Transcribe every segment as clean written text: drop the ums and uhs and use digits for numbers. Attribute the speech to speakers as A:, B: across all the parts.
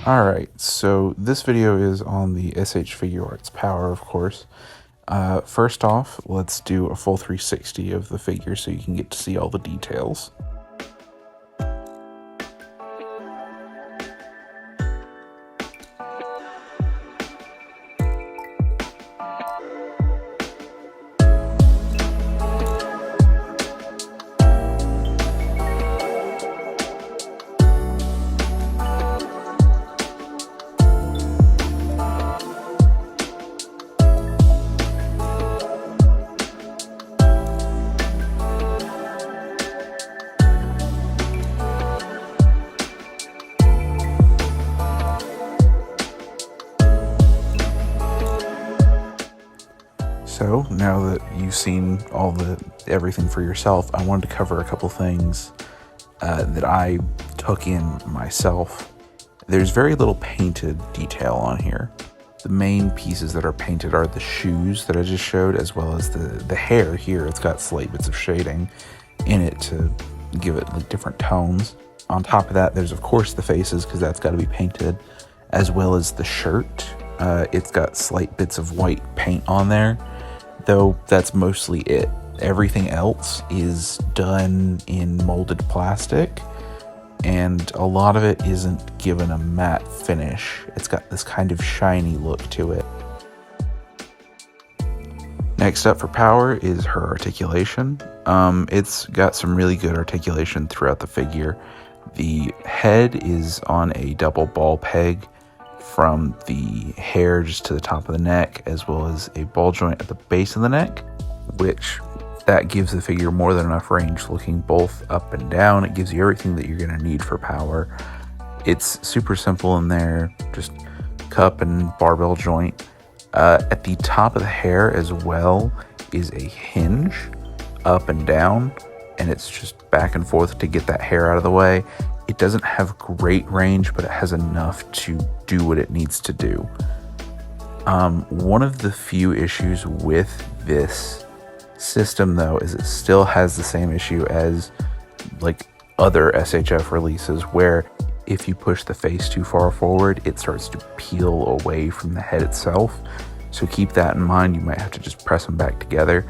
A: Alright, so this video is on the Sh Figuarts Power, of course. First off, let's do a full 360 of the figure so you can get to see all the details. So now that you've seen everything for yourself, I wanted to cover a couple things that I took in myself. There's very little painted detail on here. The main pieces that are painted are the shoes that I just showed, as well as the hair here. It's got slight bits of shading in it to give it like different tones. On top of that, there's of course the faces, because that's got to be painted, as well as the shirt. It's got slight bits of white paint on there, though that's mostly it. Everything else is done in molded plastic, and a lot of it isn't given a matte finish. It's got this kind of shiny look to it. Next up for Power is her articulation. It's got some really good articulation throughout the figure. The head is on a double ball peg from the hair just to the top of the neck, as well as a ball joint at the base of the neck, which that gives the figure more than enough range looking both up and down. It gives you everything that you're going to need for Power. It's super simple in there, just cup and barbell joint. At the top of the hair as well is a hinge up and down, and it's just back and forth to get that hair out of the way. It doesn't have great range, but it has enough to do what it needs to do. One of the few issues with this system, though, is it still has the same issue as like other SHF releases, where if you push the face too far forward, it starts to peel away from the head itself. So keep that in mind. You might have to just press them back together.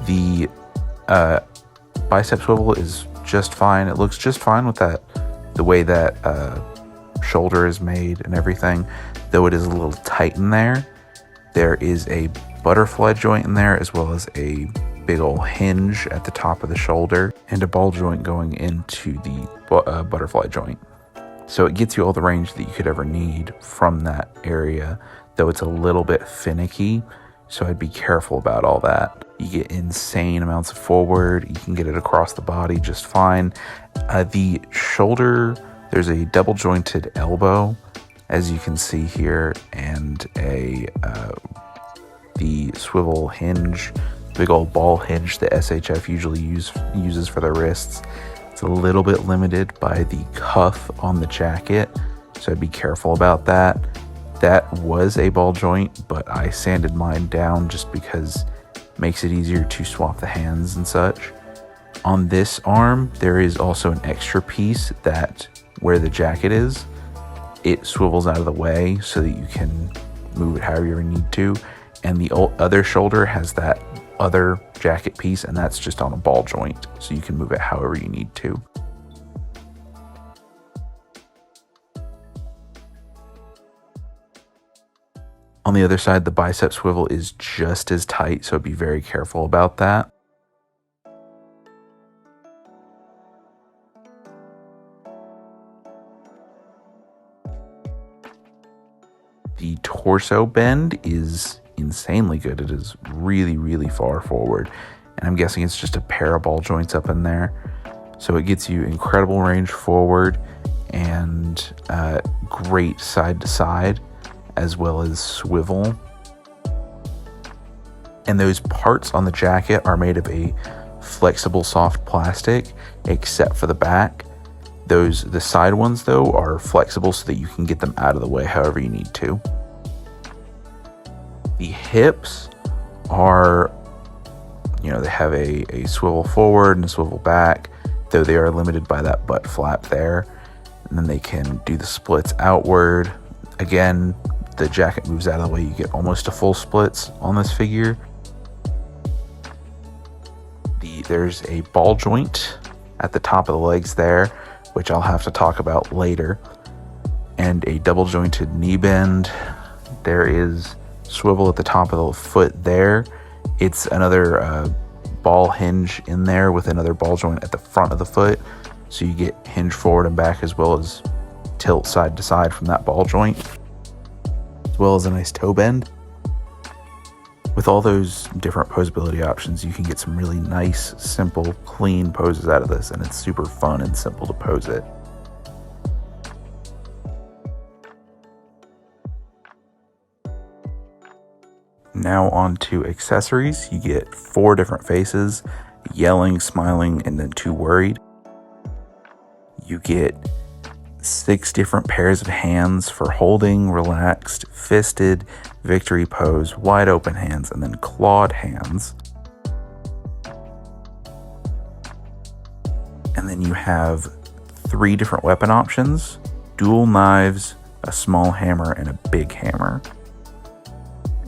A: The bicep swivel is just fine. It looks just fine with that, the way that shoulder is made and everything, though it is a little tight in there. There is a butterfly joint in there, as well as a big old hinge at the top of the shoulder, and a ball joint going into the butterfly joint. So it gets you all the range that you could ever need from that area, though it's a little bit finicky, so I'd be careful about all that. You get insane amounts of forward. You can get it across the body just fine. The shoulder, there's a double jointed elbow, as you can see here, and the swivel hinge, big old ball hinge that SHF usually uses for their wrists. It's a little bit limited by the cuff on the jacket, so I'd be careful about that. That was a ball joint, but I sanded mine down just because it makes it easier to swap the hands and such. On this arm, there is also an extra piece that, where the jacket is, it swivels out of the way so that you can move it however you need to. And the other shoulder has that other jacket piece, and that's just on a ball joint, so you can move it however you need to. On the other side, the bicep swivel is just as tight, so be very careful about that. The torso bend is insanely good. It is really, really far forward, and I'm guessing it's just a pair of ball joints up in there. So it gets you incredible range forward and great side to side, as well as swivel. And those parts on the jacket are made of a flexible soft plastic, except for the back. The side ones, though, are flexible so that you can get them out of the way however you need to. The hips are, they have a swivel forward and a swivel back, though they are limited by that butt flap there. And then they can do the splits outward. Again, the jacket moves out of the way, you get almost a full splits on this figure. There's a ball joint at the top of the legs there, which I'll have to talk about later, and a double jointed knee bend. There is swivel at the top of the foot there. It's another ball hinge in there with another ball joint at the front of the foot, so you get hinge forward and back as well as tilt side to side from that ball joint, as well as a nice toe bend. With all those different posability options, you can get some really nice, simple, clean poses out of this, and it's super fun and simple to pose it. Now on to accessories. You get 4 different faces: yelling, smiling, and then 2 worried. You get 6 different pairs of hands for holding, relaxed, fisted, victory pose, wide open hands, and then clawed hands. And then you have 3 different weapon options: dual knives, a small hammer, and a big hammer.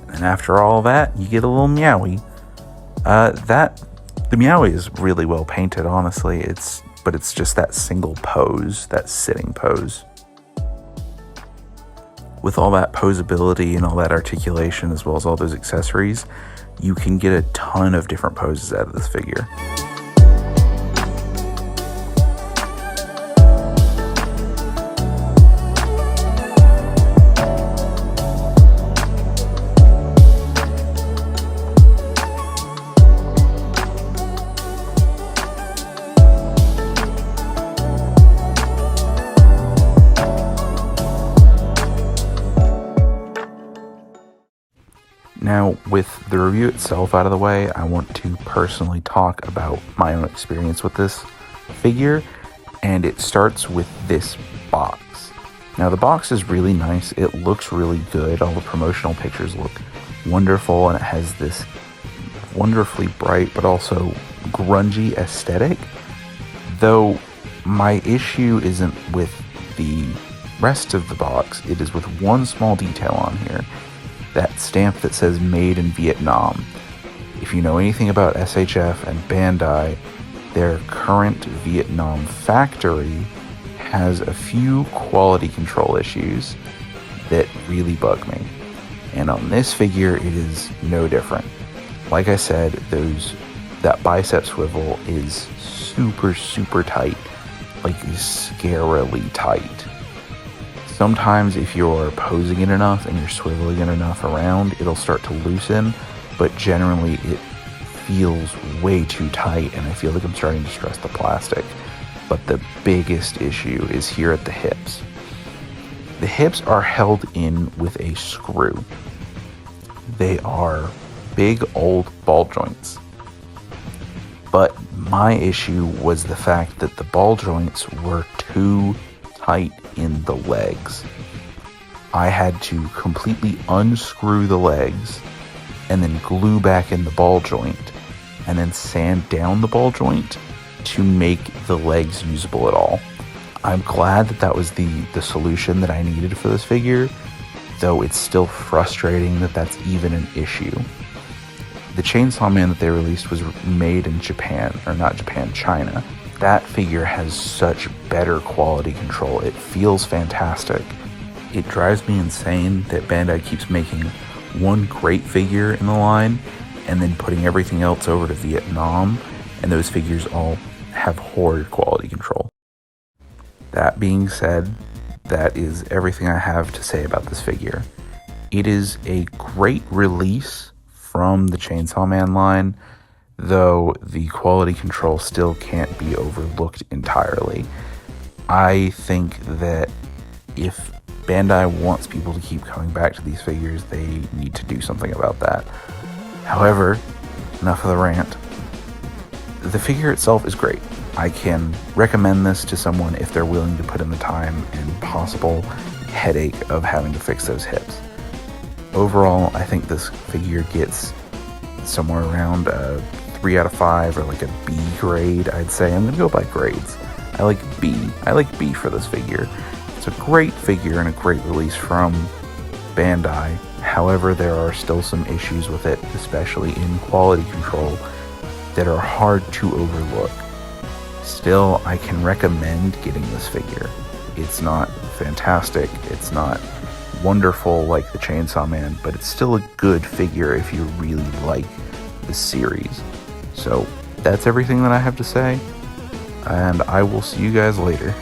A: And after all that, you get a little Meowie. The Meowie is really well painted, honestly. But it's just that single pose, that sitting pose. With all that posability and all that articulation, as well as all those accessories, you can get a ton of different poses out of this figure. Now, with the review itself out of the way, I want to personally talk about my own experience with this figure, and it starts with this box. Now, the box is really nice. It looks really good. All the promotional pictures look wonderful, and it has this wonderfully bright but also grungy aesthetic. Though my issue isn't with the rest of the box, it is with one small detail on here. That stamp that says made in Vietnam. If you know anything about SHF and Bandai, their current Vietnam factory has a few quality control issues that really bug me. And on this figure, it is no different. Like I said, that bicep swivel is super, super tight, like scarily tight. Sometimes if you're posing it enough and you're swiveling it enough around, it'll start to loosen, but generally it feels way too tight, and I feel like I'm starting to stress the plastic. But the biggest issue is here at the hips. The hips are held in with a screw. They are big old ball joints. But my issue was the fact that the ball joints were too tight in the legs. I had to completely unscrew the legs and then glue back in the ball joint and then sand down the ball joint to make the legs usable at all. I'm glad that was the solution that I needed for this figure, though it's still frustrating that that's even an issue. The Chainsaw Man that they released was made in Japan, or not Japan, China. That figure has such better quality control. It feels fantastic. It drives me insane that Bandai keeps making one great figure in the line and then putting everything else over to Vietnam, and those figures all have horrid quality control. That being said, that is everything I have to say about this figure. It is a great release from the Chainsaw Man line, though the quality control still can't be overlooked entirely. I think that if Bandai wants people to keep coming back to these figures, they need to do something about that. However, enough of the rant. The figure itself is great. I can recommend this to someone if they're willing to put in the time and possible headache of having to fix those hips. Overall, I think this figure gets somewhere around a 3 out of 5 or like a B grade, I'd say. I'm going to go by grades. I like B. I like B for this figure. It's a great figure and a great release from Bandai. However, there are still some issues with it, especially in quality control, that are hard to overlook. Still, I can recommend getting this figure. It's not fantastic, it's not wonderful like the Chainsaw Man, but it's still a good figure if you really like the series. So that's everything that I have to say, and I will see you guys later.